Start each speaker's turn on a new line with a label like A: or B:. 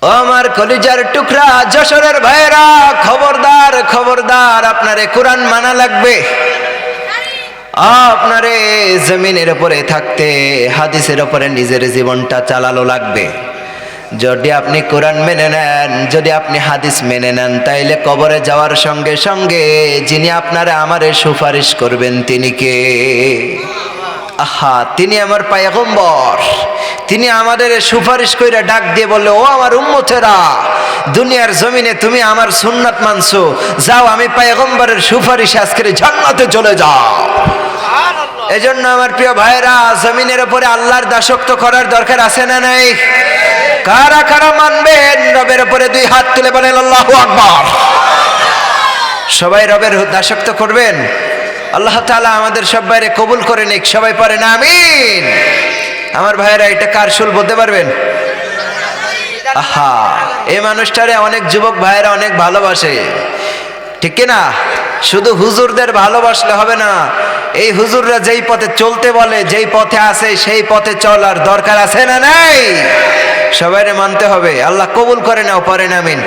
A: ও আমার কলিজার টুকরা যশোরের ভাইরা, খবরদার খবরদার, আপনারে কোরআন মানা লাগবে। আপনারে জমিনের উপরে থাকতে হাদিসের উপরে নিজের জীবনটা চালানো লাগবে। যদি আপনি কোরআন মেনে নেন, যদি আপনি হাদিস মেনে নেন, তাইলে কবরে যাওয়ার সঙ্গে সঙ্গে যিনি আপনারে আমারে সুপারিশ করবেন তিনি কে? আহা, তিনি আমার পয়গম্বর। তিনি আমাদের সুপারিশ কইরা ডাক দিয়ে বললে, ও আমার উম্মতেরা, দুনিয়ার জমিনে তুমি আমার সুন্নাত মানছো, যাও আমি পয়গম্বরের সুপারিশ আজকে জান্নাতে চলে যাও। এজন্য আমার প্রিয় ভাইরা, জমিনের উপরে আল্লাহর দাসত্ব করার দরকার আছে না নাই? কারা কারা মানবেন রবের উপরে দুই হাত তুলে বলেন আল্লাহু আকবার। সবাই রবের দাসত্ব করবেন। আল্লাহ তাআলা আমাদের সবাইরে কবুল করে নিক। সবাই পড়েন আমিন। আমার ভাইরা, এটা কার সুর বলতে পারবেন? আহা, এই মানুষটারে অনেক যুবক ভাইরা অনেক ভালোবাসে, ঠিক কিনা? শুধু হুজুরদের ভালোবাসলে হবে না, এই হুজুররা যেই পথে চলতে বলে, যেই পথে আছে সেই পথে চলার দরকার আছে না নাই? সবাইরে মানতে হবে। আল্লাহ কবুল করে নাও, পড়েন আমিন।